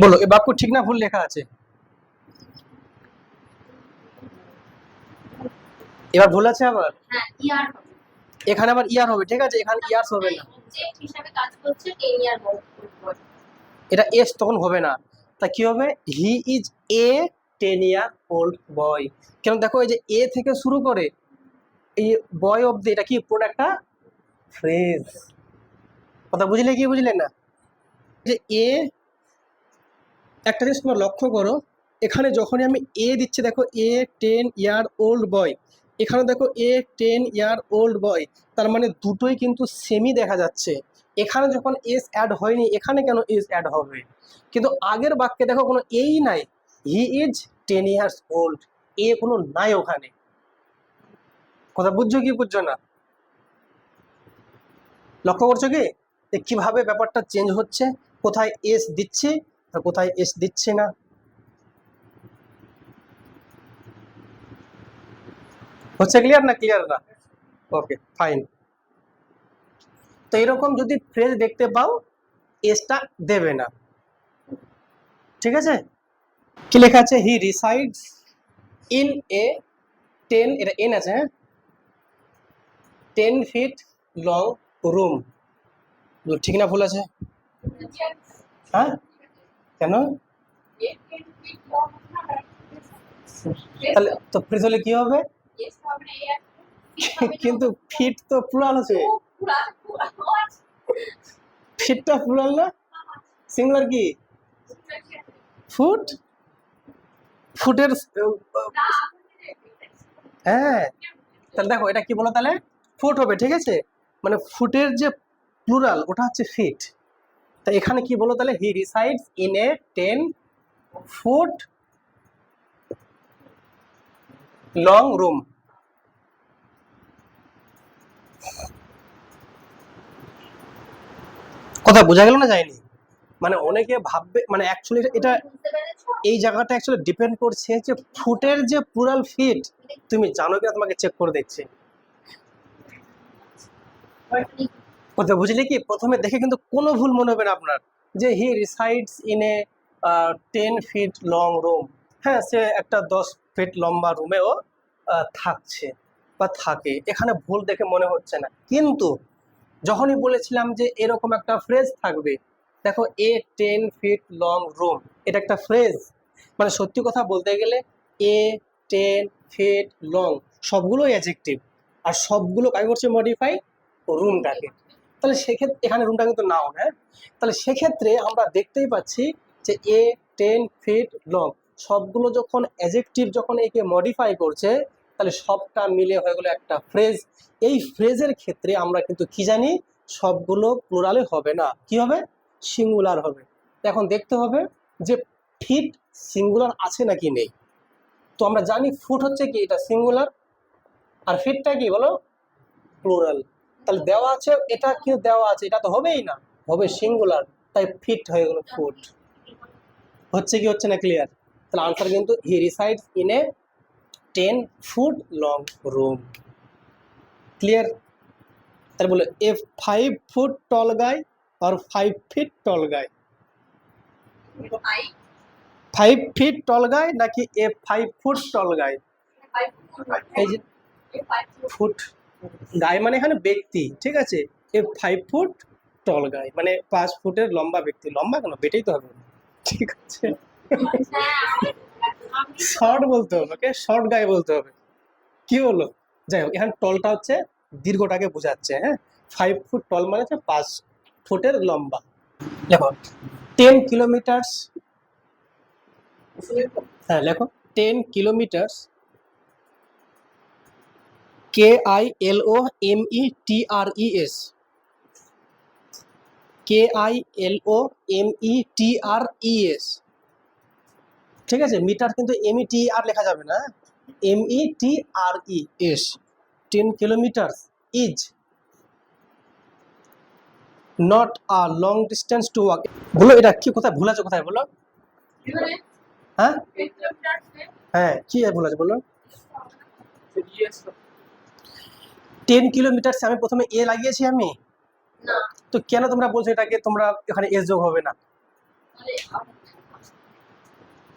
বলো, এই বাক্য ঠিক না ভুল লেখা আছে? এবার ভুল আছে আবার? হ্যাঁ ইয়ার হবে, এখানে আবার ইয়ার হবে, ঠিক আছে, এখানে ইয়ার্স হবে না, অবজেক্ট হিসাবে কাজ করছে 10 ইয়ার বয়। এটা এস তখন হবে না। তা কি হবে? He is a 10 year old বয়। কেন দেখো, এই যে এ থেকে শুরু করে এই বয় অব্দি, এটা কি পুরো একটা ফ্রেজ। কথা বুঝলে কি বুঝলে না? যে এ, একটা জিনিস তোমরা লক্ষ্য করো, এখানে যখনই আমি এ দিচ্ছি, দেখো এ 10-year-old বয়, এখানে দেখো এ 10-year-old বয়, তার মানে দুটোই কিন্তু সেমই দেখা যাচ্ছে। এখানে যখন এস অ্যাড হয়নি, এখানে কেন এস অ্যাড হবে? কিন্তু আগের বাক্যে দেখো কোনো এই নাই, হি ইজ 10 years old, এ কোনো নাই ওখানে। কথা বুঝছো কি বুঝছো না? লক্ষ্য করছো কি যে কিভাবে ব্যাপারটা চেঞ্জ হচ্ছে, কোথায় এস দিচ্ছি আর কোথায় এস দিচ্ছি না। হচ্ছে ক্লিয়ার না? ক্লিয়ার না? Okay fine. তো এরকম যদি ফ্রেজ দেখতে পাও, এসটা দেবে না, ঠিক আছে? কি লেখা আছে? হি রিসাইডস ইন এ 10, এটা এন আছে, হ্যাঁ, 10 feet লং রুম। ঠিক না ভুল আছে? হ্যাঁ, কেন? তাহলে তো ফ্রেজ হলে কি হবে? কিন্তু ফিট তো প্লুরাল আছে, ফিটটা প্লুরাল না, সিঙ্গুলার কি? ফুট। ফুটের, হ্যাঁ, তাহলে দেখো এটা কি বলো, তাহলে ফুট হবে, ঠিক আছে? মানে ফুটের যে প্লুরাল ওটা হচ্ছে ফিট। তা এখানে কি বলো তাহলে? He resides in a 10 foot long room. কথা বোঝা গেল না? যায়নি? মানে অনেকে ভাববে, মানে অ্যাকচুয়ালি এটা, বুঝতে পেরেছো? এই জায়গাটা অ্যাকচুয়ালি ডিপেন্ড করছে যে ফুটের যে প্লুরাল ফিট তুমি জানো কিনা, তোমাকে চেক করে দেখছি। কথা বুঝলে কি? প্রথমে দেখে কিন্তু কোনো ভুল মনে হবে না আপনার, যে he resides in a 10 feet long room. হ্যাঁ, সে একটা 10 feet লম্বা রুমেও থাকছে বা থাকে, এখানে ভুল দেখে মনে হচ্ছে না। কিন্তু যখনই বলেছিলাম যে এরকম একটা ফ্রেজ থাকবে, দেখো এ 10 feet লং রুম, এটা একটা ফ্রেজ। মানে সত্যি কথা বলতে গেলে এ 10 feet লং সবগুলোই অ্যাডজেক্টিভ, আর সবগুলো কাকে করছে? মডিফাই রুমটাকে। তাহলে সেক্ষেত্রে এখানে রুমটা কিন্তু নাউন, হ্যাঁ। তাহলে সেক্ষেত্রে আমরা দেখতেই পাচ্ছি যে এ 10 feet লং সবগুলো যখন অ্যাডজেক্টিভ, যখন একে মডিফাই করছে, তাহলে সবটা মিলে হয়ে গেলো একটা ফ্রেজ। এই ফ্রেজের ক্ষেত্রে আমরা কিন্তু কি জানি? সবগুলো প্লুরালে হবে না, কি হবে? সিঙ্গুলার হবে। এখন দেখতে হবে যে ফিট সিঙ্গুলার আছে নাকি নেই। তো আমরা জানি ফুট হচ্ছে কি, এটা সিঙ্গুলার, আর ফিটটা কি বলো? প্লুরাল। তাহলে দেওয়া আছে, এটা কি দেওয়া আছে, এটা তো হবেই না, হবে সিঙ্গুলার, তাই ফিট হয়ে গেল ফুট। হচ্ছে কি হচ্ছে না? ক্লিয়ার? তাহলে আনসার কিন্তু he resides in a 10 foot long room. Clear? তাহলে বলো এ 5 foot টল গাই আর 5 feet টল গাই? 5 feet টল গাই নাকি এ 5 foot টল গাই? এই যে ফুট, গাই মানে এখানে ব্যক্তি, ঠিক আছে? এ 5 foot টল গাই মানে 5 ফুটের লম্বা ব্যক্তি। লম্বা কেন, বেটেই তো হবে, ঠিক আছে? শর্ট বলতে হবে, ওকে, শর্ট গাই বলতে হবে। কি হলো? যাই হোক, এখানে টলটা হচ্ছে দীর্ঘটাকে বোঝাচ্ছে, হ্যাঁ। 5 ফুট টল মানে হচ্ছে 5 ফুটের লম্বা। দেখো 10 কিলোমিটার্স, হ্যাঁ লেখো 10 কিলোমিটার্স, KILOMETRES, KILOMETRES, ঠিক আছে? মিটার কিন্তু METR লেখা যাবে না, METRES। 10 kilometres is not a long distance to walk. বলো এটা কি, কোথায় ভুল আছে, কোথায় বলো? হ্যাঁ হ্যাঁ, কি ভুল আছে বলো? 10 কিলোমিটার্স আমি প্রথমে এ লাগিয়েছি আমি, তো কেন তোমরা বলছো এটাকে, তোমরা এখানে এস যোগ হবে না?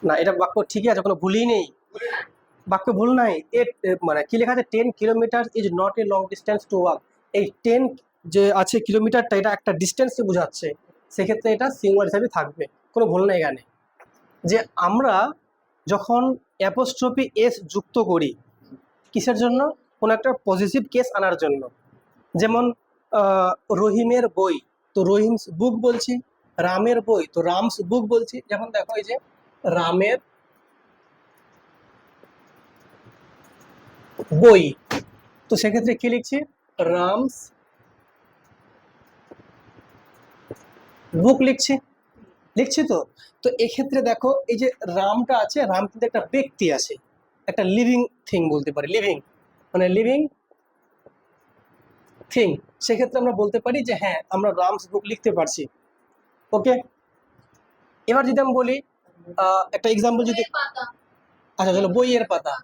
না, এটা বাক্য ঠিকই আছে, কোনো ভুলই নেই, বাক্য ভুল নাই। মানে কি লেখা আছে? 10 kilometre is not a long distance to walk. এই 10 যে আছে কিলোমিটারটা, এটা একটা ডিস্টেন্সকে বোঝাচ্ছে, সেক্ষেত্রে এটা সিঙ্গুলার হিসাবে থাকবে, কোনো ভুল নেই এখানে। যে আমরা যখন অ্যাপোস্ট্রফি এস যুক্ত করি, কিসের জন্য? কোনো একটা পজিটিভ কেস আনার জন্য। যেমন রহিমের বই, তো রহিমস বুক বলছি। রামের বই, তো রামস বুক বলছি। যেমন দেখো এই যে রামের বই, তো সেক্ষেত্রে কি লিখছি, রামস বুক লিখছি। লিখছি তো। তো এক্ষেত্রে দেখো এই যে রামটা আছে, রাম কিন্তু একটা ব্যক্তি আছে, একটা লিভিং থিং বলতে পারি, লিভিং মানে লিভিং থিং। সেক্ষেত্রে আমরা বলতে পারি যে হ্যাঁ আমরা রামস বুক লিখতে পারছি। ওকে, এবার যদি আমি বলি একটা এক্সাম্পল যদি, বইয়ের পাতা। আচ্ছা চলো বইয়ের পাতা,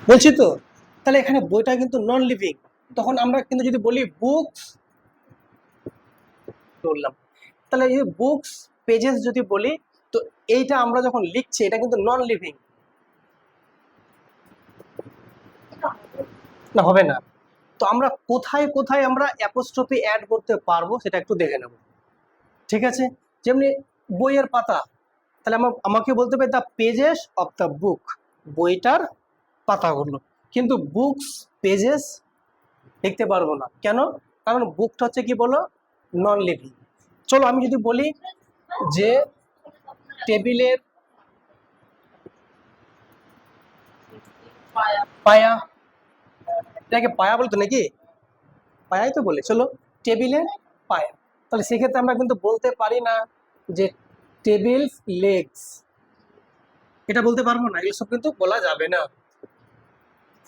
বলছি তো। তাহলে এখানে বইটা কিন্তু নন লিভিং, তখন আমরা কিন্তু যদি বলি বুকস বললাম, তাহলে এই বুকস পেজেস যদি বলি, তো এইটা আমরা যখন লিখছি এটা কিন্তু নন লিভিং, না হবে না। তো আমরা কোথায় কোথায় আমরা অ্যাপোস্ট্রফি অ্যাড করতে পারবো সেটা একটু দেখে নেব, ঠিক আছে। যেমনি বইয়ের পাতা, তাহলে আমাকে বলতে হবে the pages of the book, বইটার পাতাগুলো। কিন্তু বুকস পেজেস লিখতে পারবো না, কেন? কারণ বুকটা হচ্ছে কি বলো, নন লিভিং। চলো আমি যদি বলি যে টেবিলের পায়া। পায়া, এটাকে পায়া বলতো নাকি, পায়াই তো বলে, চলো টেবিলের পায়া। তাহলে সেক্ষেত্রে আমরা কিন্তু বলতে পারি না যে টেবিল লেগস, এটা বলতে পারবো না, এগুলো সব কিন্তু বলা যাবে না।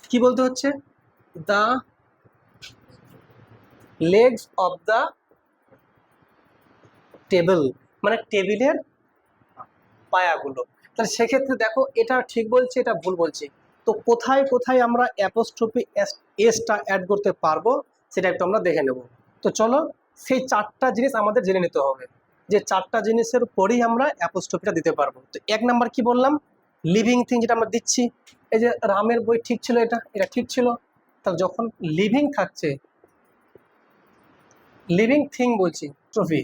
কি বলতে হচ্ছে, the legs of the table, মানে টেবিলের পায়াগুলো। তাহলে সেক্ষেত্রে দেখো এটা ঠিক বলছি এটা ভুল বলছি। তো কোথায় কোথায় আমরা অ্যাপোস্ট্রফি এসটা অ্যাড করতে পারবো সেটা একটু আমরা দেখে নেব। তো চলো সেই চারটা জিনিস আমাদের জেনে নিতে হবে, যে চারটা জিনিসের পরেই আমরা অ্যাপোস্ট্রফিটা দিতে পারবো। তো এক নাম্বার কি বললাম, লিভিং থিং, যেটা আমরা দিচ্ছি। এই যে রামের বই ঠিক ছিল, এটা এটা ঠিক ছিল। তাহলে যখন লিভিং থাকছে, লিভিং থিং বলছি, ট্রফি,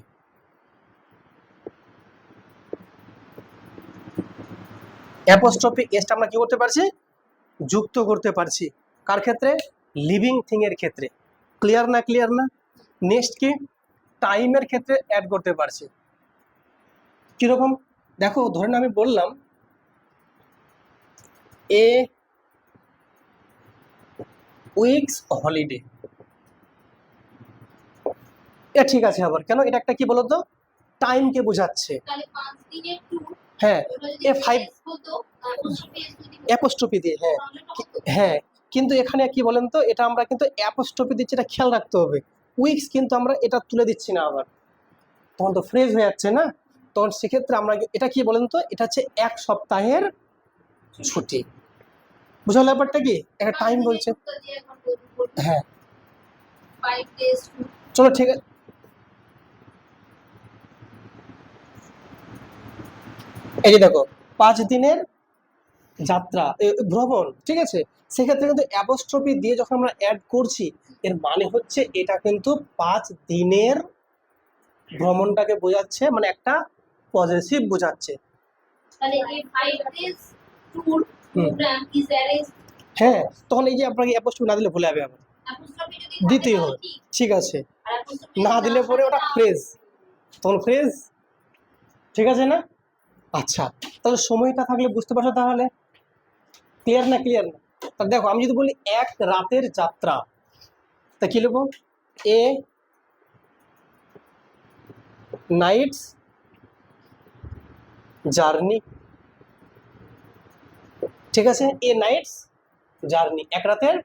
অ্যাপোস্ট্রফি এসটা আমরা কি করতে পারছি, যুক্ত করতে পারছি। কার ক্ষেত্রে, লিভিং থিং এর ক্ষেত্রে। ক্লিয়ার না, ক্লিয়ার না? নেক্সট কি, টাইমের ক্ষেত্রে অ্যাড করতে পারছি। কিরকম, দেখো ধরেন আমি বললাম এ উইকস হলিডে, এটা ঠিক আছে। আবার কেন, এটা একটা কি বলতো, টাইমকে বোঝাচ্ছে। তাহলে 5 দিনের ট্যুর, হ্যাঁ, ওটা যদি এ ফাইভ পেজ হতো, apostrophe S যদি হতো, অ্যাপোস্ট্রফি দিয়ে, হ্যাঁ তাহলে তো হতো। হ্যাঁ। কিন্তু এখানে কি বলেন তো, এটা আমরা কিন্তু অ্যাপোস্ট্রফি দিচ্ছি, এটা খেয়াল রাখতে হবে। উইকস কিন্তু আমরা এটা তুলে দিচ্ছি না, আবার তখন তো ফ্রেজ হয়ে যাচ্ছে না। তখন সেক্ষেত্রে আমরা এটা কি বলেন তো, এটা হচ্ছে এক সপ্তাহের ছুটি। বুঝাল ব্যাপারটা কি, একটা 5 টাইম দিনের বলছে। ট্যুরটা দিয়ে এখন বলবো হ্যাঁ 5 days tour। চলো ঠিক আছে, এই যে দেখো 5 দিনের যাত্রা, ভ্রমণ, ঠিক আছে। সেক্ষেত্রে কিন্তু অ্যাপোস্ট্রফি দিয়ে যখন আমরা অ্যাড করছি, এর মানে হচ্ছে এটা কিন্তু 5 দিনের ভ্রমণটাকে বোঝাচ্ছে, মানে একটা পজিটিভ বোঝাচ্ছে। তাহলে এই 5 days tour program is arranged। হ্যাঁ, তখন এই যে আপনাকে অ্যাপোস্ট্রফি না দিলে ভুলে যাবে আবার, apostrophe যদি দিতেই থাকে হবে, তাহলে ঠিক, ঠিক আছে। আর apostrophe না যদি দিলে পরে থাকে ওটা তাহলে ফ্রেজ, তখন ফ্রেজ, ঠিক আছে না? আচ্ছা, তাহলে সময়টা থাকলে বুঝতে পারছো, তাহলে ক্লিয়ার না, ক্লিয়ার না? তা দেখো আমি যদি বলি এক রাতের যাত্রা, তা কি লিখবো, এ নাইটস জার্নি, ঠিক আছে, এ নাইটস জার্নি, এক রাতের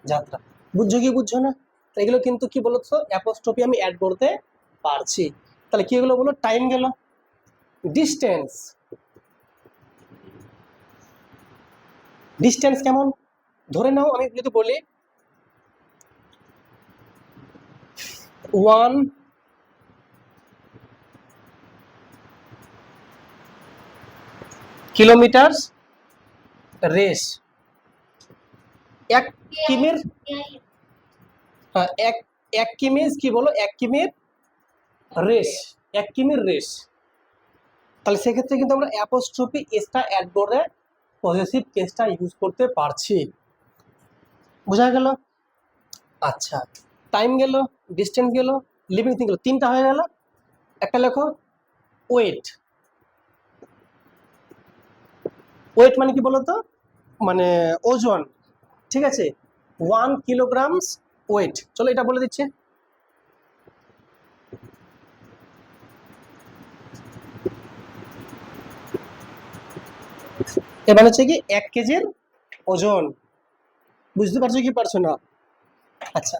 যাত্রা। বুঝছো কি বুঝছো না? তো এগুলো কিন্তু কি বলতো, অ্যাপোস্ট্রফি আমি অ্যাড করতে পারছি। তাহলে কি এগুলো বলো, টাইম গেল, ডিস্টেন্স, ডিস্টেন্স কেমন, ধরে নাও আমি যদি বলি 1 কিলোমিটার রেস, এক কিমির, এক এক কিমির কি বলো, এক কিমির রেস, এক কিমির রেস। তাহলে সেক্ষেত্রে কিন্তু আমরা অ্যাপোস্ট্রফি এসটা অ্যাড করে পজিটিভ কেসটা ইউজ করতে পারছি। বোঝা গেল? আচ্ছা, টাইম গেল, ডিস্টেন্স গেল, লিভিং থিং গেল, তিনটা হয়ে গেল। একটা লেখো ওয়েট। ওয়েট মানে কি বলতো? মানে ওজন, ঠিক আছে? 1 কিলোগ্রামস ওয়েট। চলো এটা বলে দিচ্ছি। এবার হচ্ছে কি 1 কেজির ওজন। বুঝতে পারছো কি পারছো না? আচ্ছা,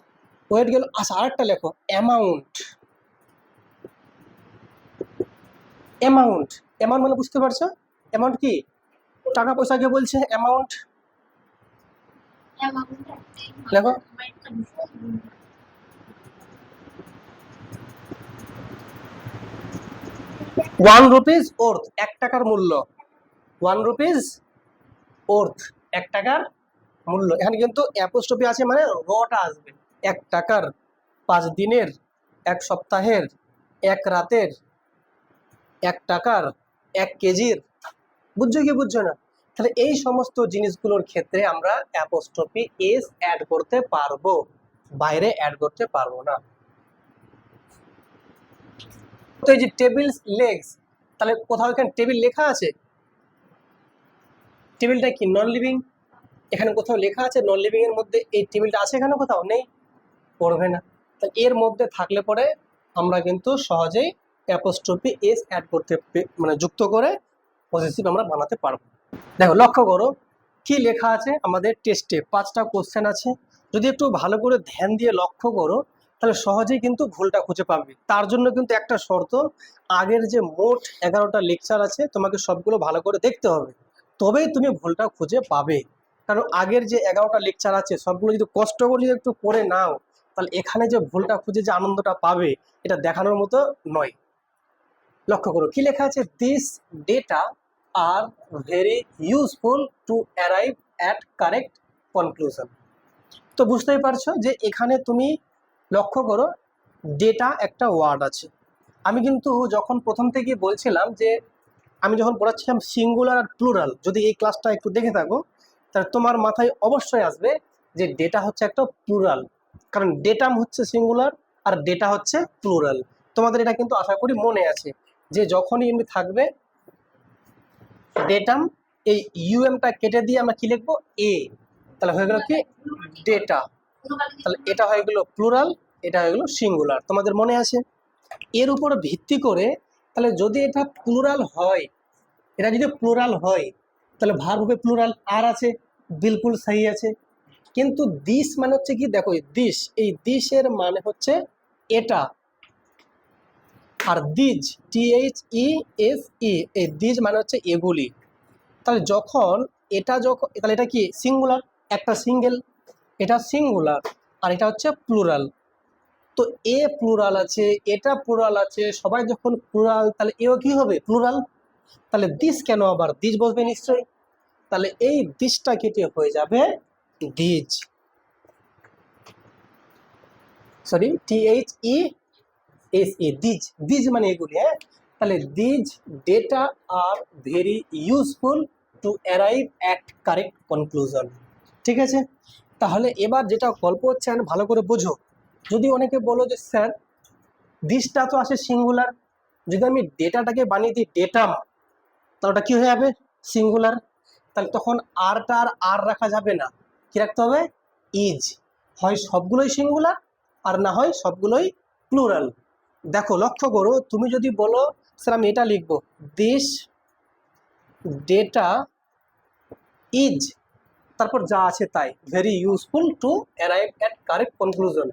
ওয়েট গেল। আচ্ছা, আরেকটা লেখো অ্যামাউন্ট। অ্যামাউন্ট, অ্যামাউন্ট মানে বুঝতে পারছো? অ্যামাউন্ট কি? টাকা পয়সাকে বলছে অ্যামাউন্ট। দেখো 1 রুপিস ওর্থ, 1 টাকার মূল্য। 1 রুপিস ওর্থ, 1 টাকার মূল্য। এখানে কিন্তু অ্যাপোস্ট্রফি আছে মানে রটা আসবে। 1 টাকার, 5 দিনের, 1 সপ্তাহের, 1 রাতের, 1 টাকার, 1 কেজির। বুঝছো কি বুঝছো না? তাহলে এই সমস্ত জিনিসগুলোর ক্ষেত্রে আমরা অ্যাপোস্ট্রফি এস অ্যাড করতে পারবো, বাইরে অ্যাড করতে পারবো না। তো এই যে টেবিলস লেগস, তাহলে কোথাও এখানে টেবিল লেখা আছে? টেবিলটা কি নন লিভিং? এখানে কোথাও লেখা আছে নন লিভিং এর মধ্যে এই টেবিলটা আছে? এখানে কোথাও নেই, পড়বে না। তাহলে এর মধ্যে থাকলে পরে আমরা কিন্তু সহজেই অ্যাপোস্ট্রফি এস অ্যাড করতে মানে যুক্ত করে পজিটিভ আমরা বানাতে পারবো। দেখো লক্ষ্য করো কি লেখা আছে আমাদের টেস্টে। 5টা কোশ্চেন আছে। যদি একটু ভালো করে ধ্যান দিয়ে লক্ষ্য করো তাহলে সহজেই কিন্তু ভুলটা খুঁজে পাবে। তার জন্য কিন্তু একটা শর্ত, আগের যে মোট 11টা লেকচার আছে তোমাকে সবগুলো ভালো করে দেখতে হবে, তবেই তুমি ভুলটা খুঁজে পাবে। কারণ আগের যে 11টা লেকচার আছে সবগুলো যদি কষ্ট করে যদি একটু পড়ে নাও তাহলে এখানে যে ভুলটা খুঁজে যে আনন্দটা পাবে এটা দেখানোর মতো নয়। লক্ষ্য করো কি লেখা আছে, this data are very useful to arrive at correct conclusion. তো বুঝতেই পারছো যে এখানে তুমি লক্ষ্য করো ডেটা একটা ওয়ার্ড আছে। আমি কিন্তু যখন প্রথম থেকে বলছিলাম যে আমি যখন পড়াচ্ছিলাম সিঙ্গুলার আর প্লুরাল, যদি এই ক্লাসটা একটু দেখে থাকো তাহলে তোমার মাথায় অবশ্যই আসবে যে ডেটা হচ্ছে একটা প্লুরাল, কারণ ডেটাম হচ্ছে সিঙ্গুলার আর ডেটা হচ্ছে প্লুরাল। তোমাদের এটা কিন্তু আশা করি মনে আছে যে যখনই এমনি থাকবে ডেটাম, এই ইউএমটা কেটে দিয়ে আমরা কি লিখবো, এ, তাহলে হয়ে গেল কি ডেটা। তাহলে এটা হয়ে গেল প্লুরাল, এটা হয়ে গেল সিঙ্গুলার। তোমাদের মনে আছে? এর উপর ভিত্তি করে তাহলে যদি এটা প্লুরাল হয়, এটা যদি প্লুরাল হয় তাহলে ভার্ব হবে প্লুরাল। আর আছে বিলকুল সহি আছে। কিন্তু দিস মানে হচ্ছে কি, দেখো দিস, এই দিসের মানে হচ্ছে এটা। আর দিজ, THESE, এই দিজ মানে হচ্ছে এগুলি। তাহলে যখন এটা যখন তাহলে এটা কি সিঙ্গুলার, একটা সিঙ্গেল, এটা সিঙ্গুলার আর এটা হচ্ছে প্লুরাল। তো এ প্লুরাল আছে, এটা প্লুরাল আছে, সবাই যখন প্লুরাল তাহলে এও কি হবে প্লুরাল। তাহলে দিস কেন আবার দিজ বসবে নিশ্চয়ই। তাহলে এই দিসটা কেটে হয়ে যাবে these, sorry THESE, these. These মানে এগুলি, হ্যাঁ। তাহলে these data are very useful to arrive at correct conclusion. ঠিক আছে? তাহলে এবার যেটা গল্প হচ্ছে ভালো করে বোঝো। যদি অনেকে বলো যে স্যার দিসটা তো আসে সিঙ্গুলার, যদি আমি ডেটাটাকে বানিয়ে দিই ডেটাম তাহলে ওটা কি হয়ে যাবে সিঙ্গুলার। তাহলে তখন আরটা আর আর রাখা যাবে না, কি রাখতে হবে ইজ। হয় সবগুলোই সিঙ্গুলার আর না হয় সবগুলোই প্লুরাল। দেখো লক্ষ্য করো, তুমি যদি বলো স্যার আমি এটা লিখবো, দিস ডেটা ইজ, তারপর যা আছে তাই, very useful to arrive at correct conclusion.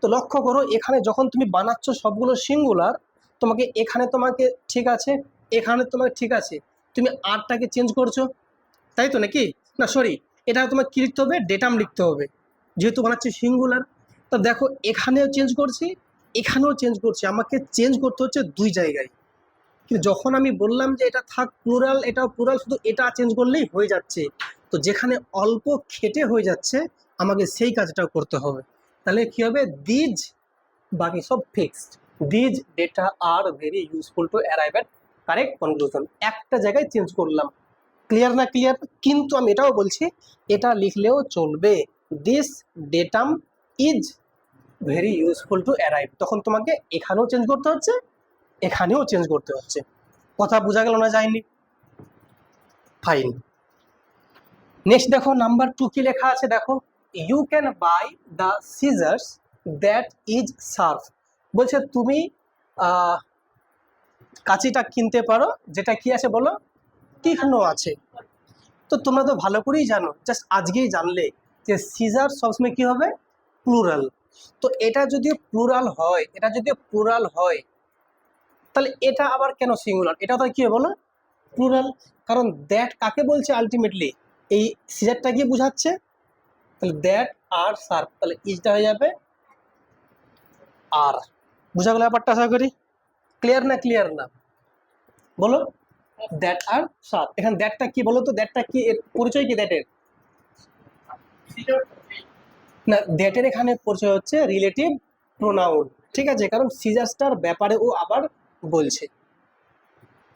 তো লক্ষ্য করো এখানে যখন তুমি বানাচ্ছ সবগুলো সিঙ্গুলার, তোমাকে এখানে তোমাকে ঠিক আছে, এখানে তোমাকে ঠিক আছে, তুমি আরটাকে চেঞ্জ করছো, তাই তো নাকি? না সরি, এটা তোমার কি লিখতে হবে, ডেটাম লিখতে হবে, যেহেতু বানাচ্ছি সিঙ্গুলার। তো দেখো এখানেও চেঞ্জ করছি, এখানেও চেঞ্জ করছি, আমাকে চেঞ্জ করতে হচ্ছে 2 জায়গায়। কিন্তু যখন আমি বললাম যে এটা থাক প্লুরাল, এটাও প্লুরাল, শুধু এটা চেঞ্জ করলেই হয়ে যাচ্ছে। তো যেখানে অল্প খেটে হয়ে যাচ্ছে আমাকে সেই কাজটাও করতে হবে। তাহলে কি হবে, দিজ, বাকি সব fixed. These data are very useful to arrive at correct conclusion. একটা জায়গায় চেঞ্জ করলাম, ক্লিয়ার না ক্লিয়ার? কিন্তু আমি এটাও বলছি, এটা লিখলেও চলবে, this datum is very useful to arrive, তখন তোমাকে এখানেও চেঞ্জ করতে হচ্ছে, এখানেও চেঞ্জ করতে হচ্ছে। কথা বোঝা গেল না যায়নি? ফাইন। নেক্সট দেখো নাম্বার 2 কি লেখা আছে দেখো, you can buy the scissors that is sharp. বলছে তুমি কাঁচিটা কিনতে পারো যেটা কি আছে বলো, তীক্ষ্ণ আছে। তো তোমরা তো ভালো করেই জানো, জাস্ট আজকেই জানলে যে সিজার সবসময় কি হবে, প্লুরাল। তো এটা যদি প্লুরাল হয়, এটা যদি প্লুরাল হয়, তাহলে এটা আবার কেন সিঙ্গুলার? এটা তো কি হবে বলো, প্লুরাল। কারণ দ্যাট কাকে বলছে আলটিমেটলি, এই সিজারটা কি বোঝাচ্ছে, তাহলে দ্যাট আর শার্প, তাহলে ইজটা হয়ে যাবে আর। বুঝা গেল ব্যাপারটা? আশা করি ক্লিয়ার না ক্লিয়ার না বলো? দ্যাট আর শার্প, এখানে দ্যাটটা কি বলো তো, দ্যাটটা কি, এর পরিচয় কি দ্যাটের? না, দ্যাটের এখানে পরিচয় হচ্ছে রিলেটিভ প্রোনাউন, ঠিক আছে, কারণ সিজারটার ব্যাপারে ও আবার বলছে।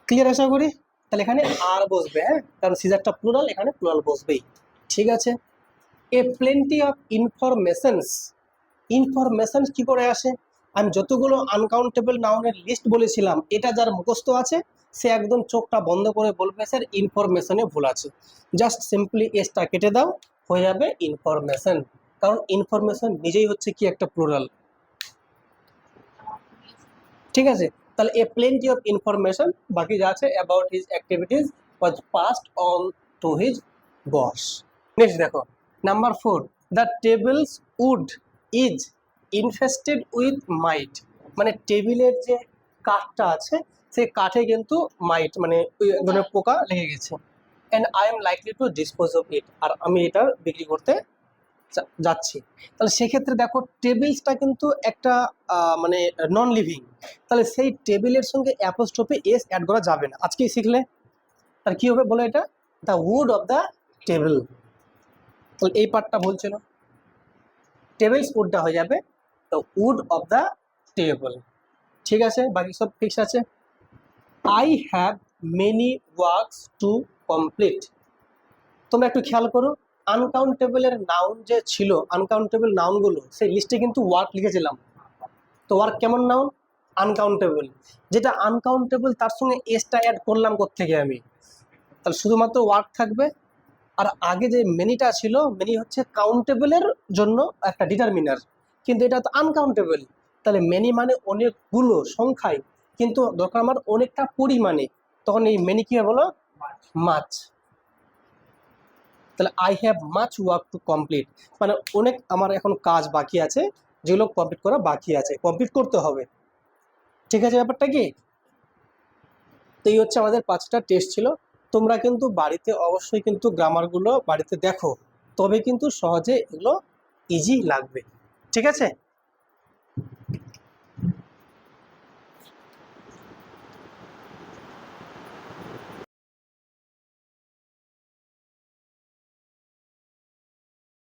ক্লিয়ার আশা করি? তাহলে এখানে আর বসবে, হ্যাঁ, কারণ সিজারটা প্লুরাল, এখানে প্লুরাল বসবেই, ঠিক আছে। এ প্লেন্টি অফ ইনফরমেশনস, ইনফরমেশন কি করে আসে? আমি যতগুলো আনকাউন্টেবল নাউনের লিস্ট বলেছিলাম, এটা যার মুখস্থ আছে সে একদম চোখটা বন্ধ করে বলবে স্যার ইনফরমেশনে ভুল আছে, জাস্ট সিম্পলি এসটা কেটে দাও, হয়ে যাবে ইনফরমেশন। কারণ ইনফরমেশন নিজেই হচ্ছে কি একটা প্লুরাল, ঠিক আছে। তাহলে এ প্লেন্টি অফ ইনফরমেশন, বাকি যা আছে about his activities was passed on to his boss. Next দেখো number 4, the tables wood is infested with mite, মানে টেবিলের যে কাঠটা আছে সেই কাঠে কিন্তু মাইট মানে ওই ধরনের পোকা লেগে গেছে, and I am likely to dispose of it, আর আমি এটা বিক্রি করতে যাচ্ছি। তাহলে সেক্ষেত্রে দেখো টেবিলসটা কিন্তু একটা মানে নন লিভিং, তাহলে সেই টেবিলের সঙ্গে অ্যাপোস্ট্রফি এস অ্যাড করা যাবে না, আজকেই শিখলে। তাহলে কি হবে বলো, এটা the wood of the table, তাহলে এই পার্টটা বলছিল, টেবিলস উডটা হয়ে যাবে the wood of the table, ঠিক আছে, বাকি সব ফিক্স আছে। I have many works to complete, তোমরা একটু খেয়াল করো, আনকাউন্টেবলের নাউন যে ছিল, আনকাউন্টেবল নাউনগুলো সেই লিস্টে কিন্তু ওয়ার্ক লিখেছিলাম, তো ওয়ার্ক কেমন নাউন, আনকাউন্টেবল, যেটা আনকাউন্টেবল তার সঙ্গে এসটা অ্যাড করলাম কোত্থেকে আমি, তাহলে শুধুমাত্র ওয়ার্ক থাকবে। আর আগে যে মেনিটা ছিল, মেনি হচ্ছে কাউন্টেবলের জন্য একটা ডিটারমিনার, কিন্তু এটা তো আনকাউন্টেবল, তাহলে মেনি মানে অনেকগুলো সংখ্যায়, কিন্তু দরকার আমার অনেকটা পরিমাণে, তখন এই মেনি কি হবে বলো, মাছ। তাহলে I have much work to complete, মানে অনেক আমার এখন কাজ বাকি আছে, যেগুলো কমপ্লিট করা বাকি আছে, কমপ্লিট করতে হবে, ঠিক আছে ব্যাপারটা কি? তো এই হচ্ছে আমাদের 5টা টেস্ট ছিল। তোমরা কিন্তু বাড়িতে অবশ্যই কিন্তু গ্রামারগুলো বাড়িতে দেখো, তবে কিন্তু সহজে এগুলো ইজি লাগবে, ঠিক আছে।